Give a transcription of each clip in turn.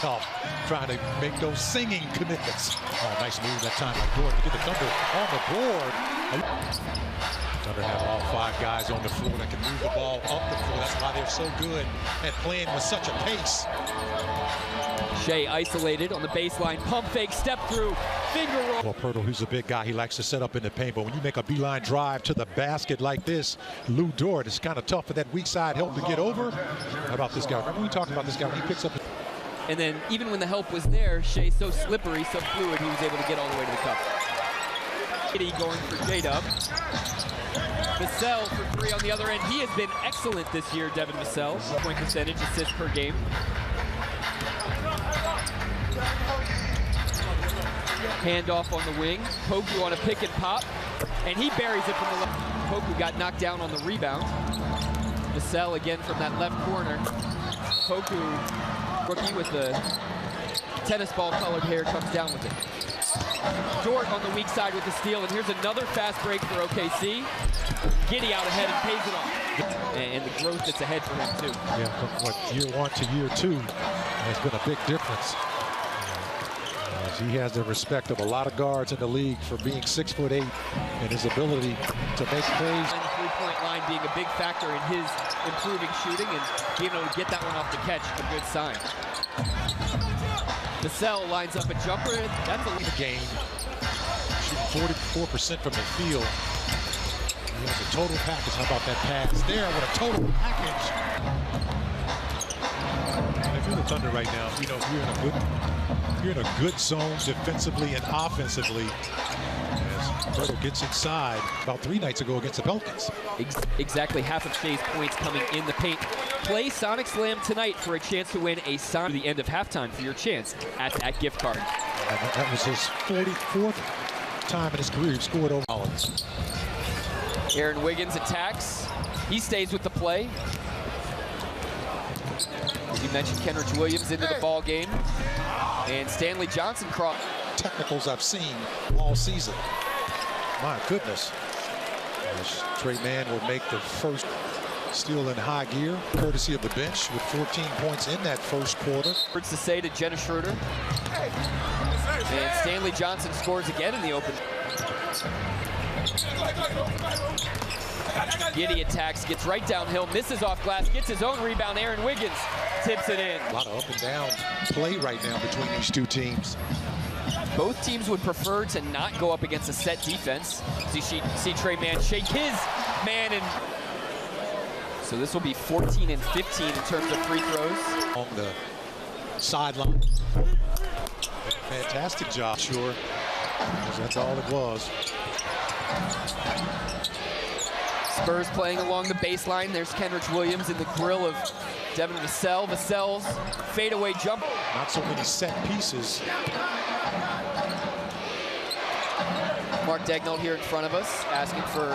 tough, trying to make those singing commitments. Oh, nice move that time by Dort to get the Thunder on the board. Thunder have all 5 guys on the floor that can move the ball up the floor. That's why they're so good at playing with such a pace. Shea isolated on the baseline, pump fake, step through, finger roll. Well, Pirtle, who's a big guy, he likes to set up in the paint, but when you make a beeline drive to the basket like this, Lou Dort, it's kind of tough for that weak side help to get over. How about this guy? Remember we talked about this guy when he picks up. And then even when the help was there, Shea's so slippery, so fluid, he was able to get all the way to the cup. Going for J-Dub. Vassell for 3 on the other end. He has been excellent this year, Devin Vassell. Point percentage, assists per game. Handoff on the wing. Poku on a pick and pop. And he buries it from the left. Poku got knocked down on the rebound. Vassell again from that left corner. Poku, rookie with the tennis ball colored hair, comes down with it. Dort on the weak side with the steal, and here's another fast break for OKC. Giddy out ahead and pays it off. And the growth that's ahead for him too. Yeah, from what, year 1 to year 2 has been a big difference. He has the respect of a lot of guards in the league for being 6'8" and his ability to make plays. And the three-point line being a big factor in his improving shooting and being able to get that one off the catch, a good sign. Vassell lines up a jumper. That's a lead game. Shooting 44% from the field. He has a total package. How about that pass there with a total package? And if you're the Thunder right now, you know you're in a good zone defensively and offensively. As Pirtle gets inside about 3 nights ago against the Pelicans. Exactly half of Shea's points coming in the paint. Play Sonic Slam tonight for a chance to win a Sonic at the end of halftime for your chance at that gift card. And that was his 44th time in his career he scored over Collins. Aaron Wiggins attacks. He stays with the play. As you mentioned, Kenrich Williams into the ball game. And Stanley Johnson cross. Technicals I've seen all season. My goodness. Trey Mann will make the first steal in high gear, courtesy of the bench, with 14 points in that first quarter. Words to say to Jenna Schroeder. And Stanley Johnson scores again in the open. Giddy attacks, gets right downhill, misses off glass, gets his own rebound. Aaron Wiggins tips it in. A lot of up and down play right now between these 2 teams. Both teams would prefer to not go up against a set defense. See Trey Mann shake his man, and so this will be 14 and 15 in terms of free throws. On the sideline. Fantastic job, sure. That's all it was. Spurs playing along the baseline. There's Kenrich Williams in the grill of Devin Vassell. Vassell's fadeaway jump. Not so many set pieces. Mark Daigneault here in front of us, asking for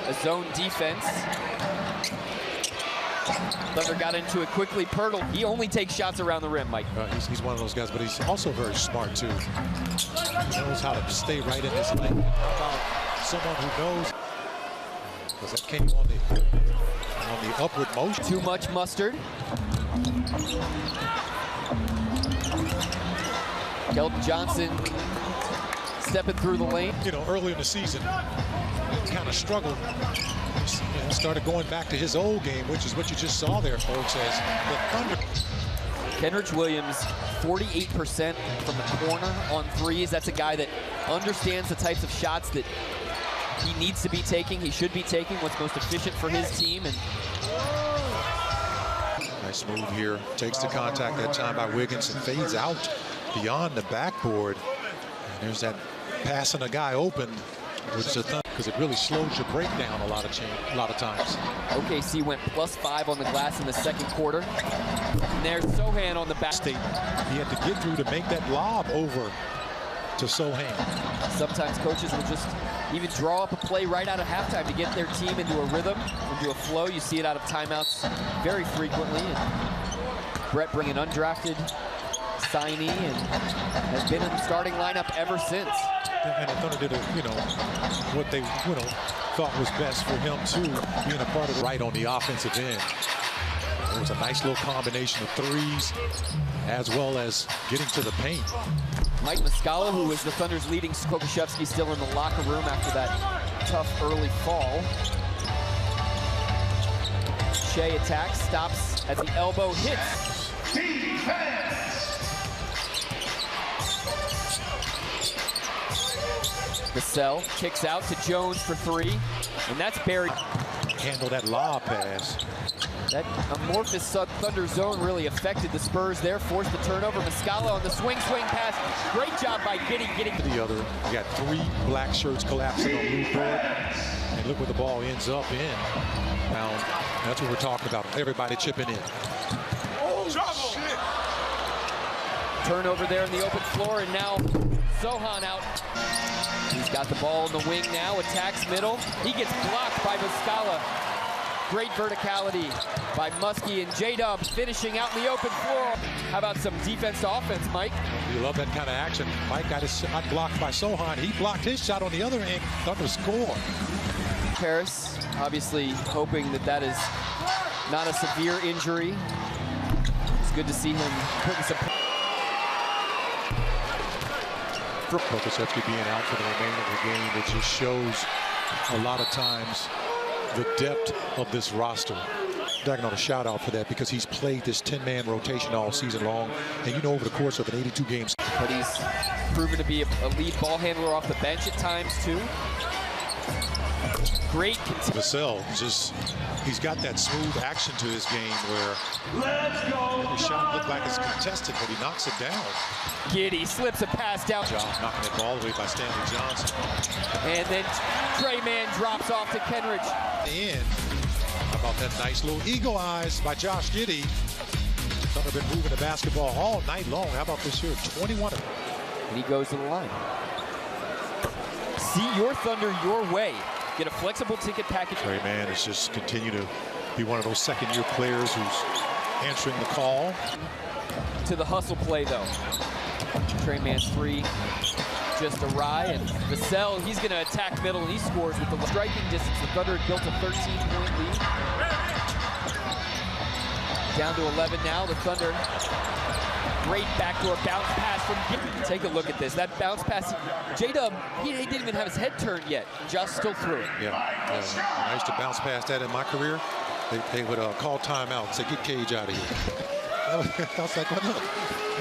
a zone defense. Thunder got into it quickly. Pirtle, he only takes shots around the rim, Mike. He's one of those guys, but he's also very smart, too. He knows how to stay right in his lane. How about someone who knows? Because that came on the upward motion. Too much mustard. Keldon Johnson stepping through the lane. You know, earlier in the season, he kind of struggled. Started going back to his old game, which is what you just saw there, folks, as the Thunder. Kenrich Williams, 48% from the corner on threes. That's a guy that understands the types of shots that he needs to be taking, he should be taking, what's most efficient for his team. And nice move here. Takes the contact that time by Wiggins and fades out beyond the backboard. And there's that passing a guy open, which is a thing, because it really slows your breakdown a lot of times. OKC went +5 on the glass in the second quarter. And there's Sohan on the back. He had to get through to make that lob over to Sohan. Sometimes coaches will just even draw up a play right out of halftime to get their team into a rhythm, into a flow. You see it out of timeouts very frequently. And Brett bringing undrafted signee and has been in the starting lineup ever since. And the Thunder did, what they, thought was best for him too, being a part of the right on the offensive end. It was a nice little combination of threes as well as getting to the paint. Mike Muscala, who was the Thunder's leading, Kokoszewski still in the locker room after that tough early fall. Shea attacks, stops at the elbow, hits. Vassell kicks out to Jones for three, and that's buried. Handle that lob pass. That amorphous Thunder zone really affected the Spurs there, forced the turnover. Muscala on the swing pass. Great job by getting the other. You got three black shirts collapsing on Lou Bird, and look where the ball ends up in. Now, that's what we're talking about. Everybody chipping in. Oh, shit. Turnover there in the open floor, and now Sohan out. He's got the ball in the wing now, attacks middle. He gets blocked by Muscala. Great verticality by Muskie, and J-Dub finishing out in the open floor. How about some defense to offense, Mike? You love that kind of action. Mike got his shot blocked by Sohan. He blocked his shot on the other end. Thunder score. Paris, obviously hoping that is not a severe injury. It's good to see him putting some... Kokoszewski being out for the remainder of the game, it just shows a lot of times the depth of this roster. Dagging on a shout out for that because he's played this 10-man rotation all season long, and you know over the course of an 82 games. But he's proven to be a lead ball handler off the bench at times too. Great. Vassell he's got that smooth action to his game where every shot looked like it's contested, but he knocks it down. Giddy slips a pass down. Knocking it all the way by Stanley Johnson. And then Trey Mann drops off to Kenrich. And how about that nice little eagle eyes by Josh Giddey? Thunder been moving the basketball all night long. How about this here? 21. And he goes to the line. See your Thunder your way. Get a flexible ticket package. Trey Mann has just continued to be one of those second-year players who's answering the call. To the hustle play, though. Trey Mann's three just awry, and Vassell, he's going to attack middle, and he scores with the striking distance. The Thunder had built a 13-point lead. Down to 11 now. The Thunder, great backdoor bounce pass from Giddy. Take a look at this. That bounce pass, J-Dub, he didn't even have his head turned yet. Just still threw it. Yeah, I used to bounce past that in my career. They would call timeout and say, get Cage out of here. I was like, well, look,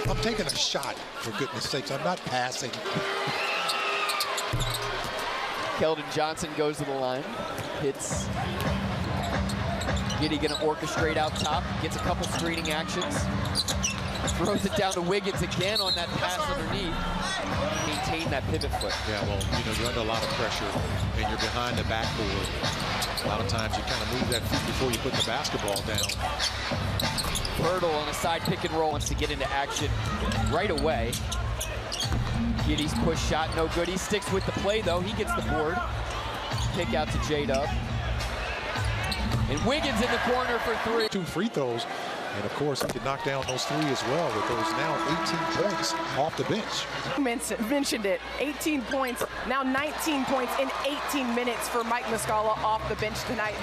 I'm taking a shot, for goodness sakes. I'm not passing. Keldon Johnson goes to the line, hits. Giddy gonna orchestrate out top, gets a couple screening actions. Throws it down to Wiggins again on that pass underneath. Maintain that pivot foot. Yeah, well, you know, you're under a lot of pressure and you're behind the backboard. A lot of times you kind of move that feet before you put the basketball down. Hurdle on a side pick and roll, wants to get into action right away. Giddy's push shot, no good. He sticks with the play though. He gets the board. Kick out to J-Dub. And Wiggins in the corner for three. 2 free throws. And of course, he could knock down those 3 as well with those now 18 points off the bench. Mentioned it, 18 points, now 19 points in 18 minutes for Mike Muscala off the bench tonight.